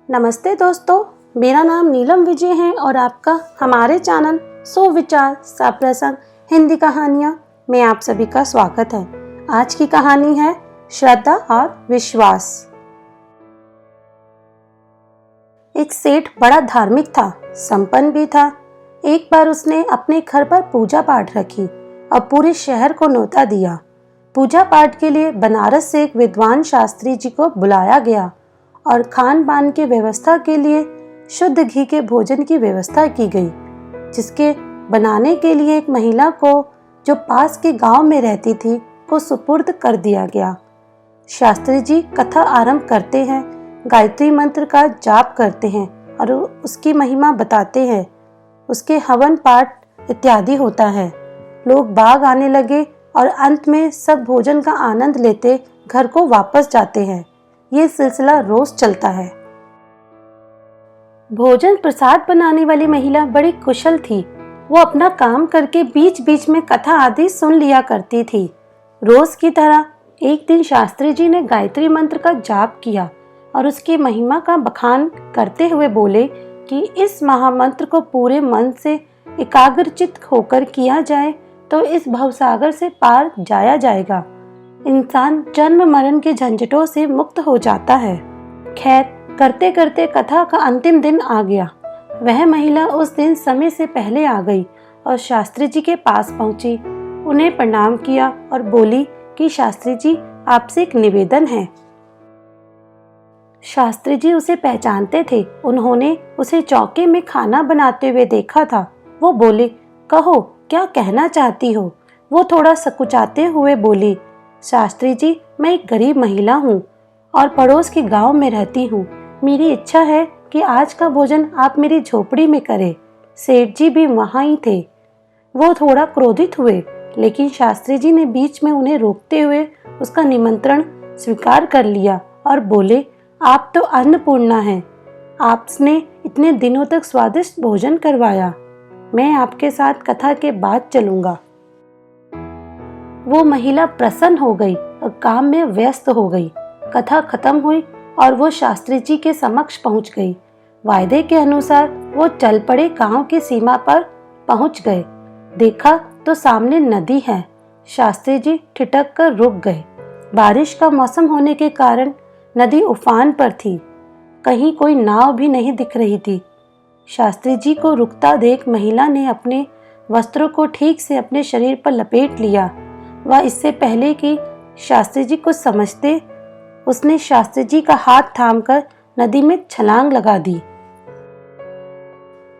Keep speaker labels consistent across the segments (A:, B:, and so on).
A: नमस्ते दोस्तों, मेरा नाम नीलम विजय है और आपका हमारे चैनल सुविचार सप्रसंग हिंदी कहानियाँ में आप सभी का स्वागत है। आज की कहानी है श्रद्धा और विश्वास। एक सेठ बड़ा धार्मिक था, संपन्न भी था। एक बार उसने अपने घर पर पूजा पाठ रखी और पूरे शहर को न्योता दिया। पूजा पाठ के लिए बनारस से एक विद्वान शास्त्री जी को बुलाया गया और खान पान की व्यवस्था के लिए शुद्ध घी के भोजन की व्यवस्था की गई, जिसके बनाने के लिए एक महिला को, जो पास के गांव में रहती थी, को सुपुर्द कर दिया गया। शास्त्री जी कथा आरंभ करते हैं, गायत्री मंत्र का जाप करते हैं और उसकी महिमा बताते हैं। उसके हवन पाठ इत्यादि होता है। लोग बाग आने लगे और अंत में सब भोजन का आनंद लेते घर को वापस जाते हैं। ये सिलसिला रोज चलता है। भोजन प्रसाद बनाने वाली महिला बड़ी कुशल थी। वो अपना काम करके बीच बीच में कथा आदि सुन लिया करती थी। रोज की तरह एक दिन शास्त्री जी ने गायत्री मंत्र का जाप किया और उसकी महिमा का बखान करते हुए बोले कि इस महामंत्र को पूरे मन से एकाग्रचित्त होकर किया जाए तो इस भवसागर से पार जाया जाएगा। इंसान जन्म मरण के झंझटों से मुक्त हो जाता है। खैर, करते करते कथा का अंतिम दिन आ गया। वह महिला उस दिन समय से पहले आ गई और शास्त्री जी के पास पहुंची, उन्हें प्रणाम किया और बोली कि शास्त्री जी, आपसे एक निवेदन है। शास्त्री जी उसे पहचानते थे। उन्होंने उसे चौके में खाना बनाते हुए देखा था। वो बोले, कहो, क्या कहना चाहती हो? वो थोड़ा सकुचाते हुए बोली, शास्त्री जी, मैं एक गरीब महिला हूँ और पड़ोस के गांव में रहती हूँ। मेरी इच्छा है कि आज का भोजन आप मेरी झोपड़ी में करें। सेठ जी भी वहाँ ही थे। वो थोड़ा क्रोधित हुए, लेकिन शास्त्री जी ने बीच में उन्हें रोकते हुए उसका निमंत्रण स्वीकार कर लिया और बोले, आप तो अन्नपूर्णा हैं। आपने इतने दिनों तक स्वादिष्ट भोजन करवाया। मैं आपके साथ कथा के बाद चलूंगा। वो महिला प्रसन्न हो गई और काम में व्यस्त हो गई। कथा खत्म हुई और वो शास्त्री जी के समक्ष पहुंच गई। वायदे के अनुसार वो चल पड़े गांव की सीमा पर पहुंच गए। देखा तो सामने नदी है। शास्त्री जी ठिठक कर रुक गए। बारिश का मौसम होने के कारण नदी उफान पर थी। कहीं कोई नाव भी नहीं दिख रही थी। शास्त्री जी को रुकता देख महिला ने अपने वस्त्रों को ठीक से अपने शरीर पर लपेट लिया। वह इससे पहले कि शास्त्री जी कुछ समझते, उसने शास्त्री जी का हाथ थामकर नदी में छलांग लगा दी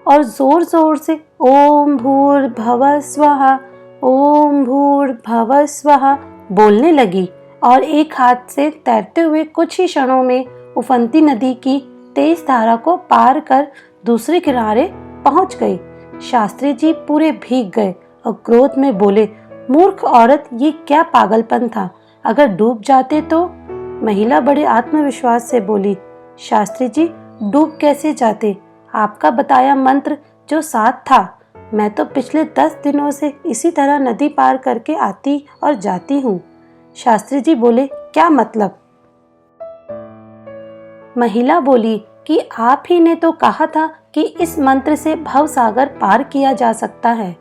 A: और जोर जोर से ओम भूर्भुवः स्वः, ओम भूर्भुवः स्वः बोलने लगी और एक हाथ से तैरते हुए कुछ ही क्षणों में उफनती नदी की तेज धारा को पार कर दूसरे किनारे पहुंच गई। शास्त्री जी पूरे भीग गए और क्रोध में बोले, मूर्ख औरत, ये क्या पागलपन था? अगर डूब जाते तो? महिला बड़े आत्मविश्वास से बोली, शास्त्री जी, डूब कैसे जाते? आपका बताया मंत्र जो साथ था। मैं तो पिछले 10 दिनों से इसी तरह नदी पार करके आती और जाती हूँ। शास्त्री जी बोले, क्या मतलब? महिला बोली कि आप ही ने तो कहा था कि इस मंत्र से भवसागर पार किया जा सकता है,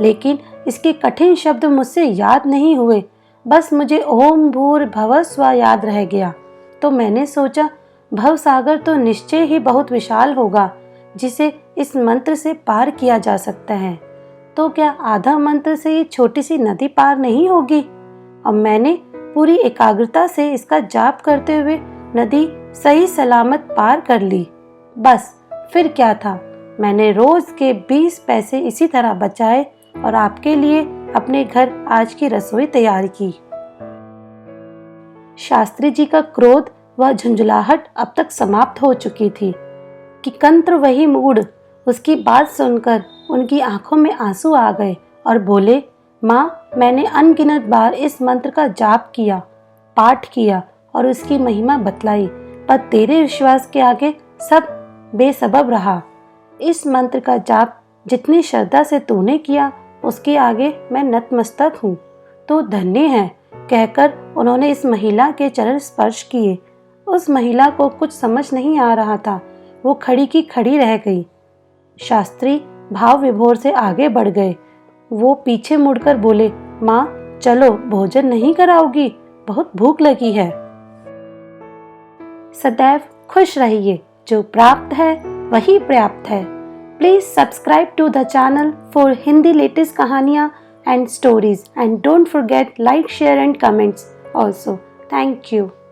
A: लेकिन इसके कठिन शब्द मुझसे याद नहीं हुए। बस मुझे ओम भूर्भुवः स्वः याद रह गया। तो मैंने सोचा, भवसागर तो निश्चय ही बहुत विशाल होगा, जिसे इस मंत्र से पार किया जा सकता है। तो क्या आधा मंत्र से ये छोटी सी नदी पार नहीं होगी? और मैंने पूरी एकाग्रता से इसका जाप करते हुए नदी सही सलामत पार कर ली। बस फिर क्या था? मैंने रोज के 20 पैसे इसी तरह बचाए और आपके लिए अपने घर आज की रसोई तैयार की। शास्त्री जी का क्रोध व झुंझलाहट अब तक समाप्त हो चुकी थी कि कंत्र वही मूड। उसकी बात सुनकर उनकी आंखों में आंसू आ गए और बोले, माँ, मैंने अनगिनत बार इस मंत्र का जाप किया, पाठ किया और उसकी महिमा बतलाई, पर तेरे विश्वास के आगे सब बेसबब रहा। इस मंत्र का जाप जितनी श्रद्धा से तूने किया, उसके आगे मैं नतमस्तक हूँ। तो धन्य है, कहकर उन्होंने इस महिला के चरण स्पर्श किए उस महिला को कुछ समझ नहीं आ रहा था। वो खड़ी की खड़ी रह गई। शास्त्री भाव विभोर से आगे बढ़ गए। वो पीछे मुड़कर बोले, माँ चलो, भोजन नहीं कराओगी? बहुत भूख लगी है। सदैव खुश रहिए, जो प्राप्त है वही पर्याप्त है। Please subscribe to the channel for Hindi latest कहानियाँ and stories, and don't forget like, share and comments also. Thank you.